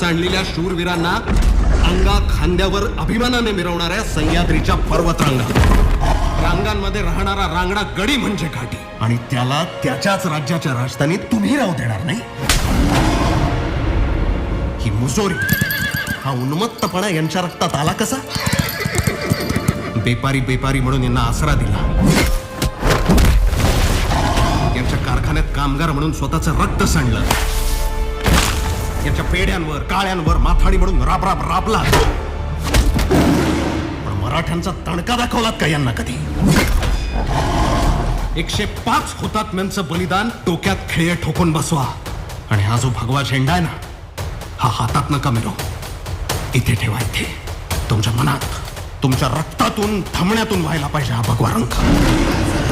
चांडलेल्या शूरवीरांना अंगा खांद्यावर अभिमानाने मिरवणाऱ्या सह्याद्रीच्या पर्वतरांगा, रांगांमध्ये राहणारा रांगडा गडी म्हणजे घाटी, आणि त्याला त्याच्याच राज्याच्या राजधानीत तुम्ही राहू देणार नाही. ही मुजोरी, हा उन्मत्तपणा यांच्या रक्तात आला कसा? बेपारी बेपारी म्हणून यांना आसरा दिला, यांच्या कारखान्यात कामगार म्हणून स्वतःचं रक्त सांडलं, यांच्या पेड्यांवर काळ्यांवर माथाडी म्हणून राब राबला. पण मराठ्यांचा तणका दाखवलात का यांना कधी? 105 हुतात्म्यांचं बलिदान डोक्यात खिळे ठोकून बसवा, आणि हा जो भगवा झेंडा आहे ना, हा हातात नका मिरव, इथे ठेवा, इथे तुमच्या मनात, तुमच्या रक्तातून धमण्यातून व्हायला पाहिजे हा भगवा रंग.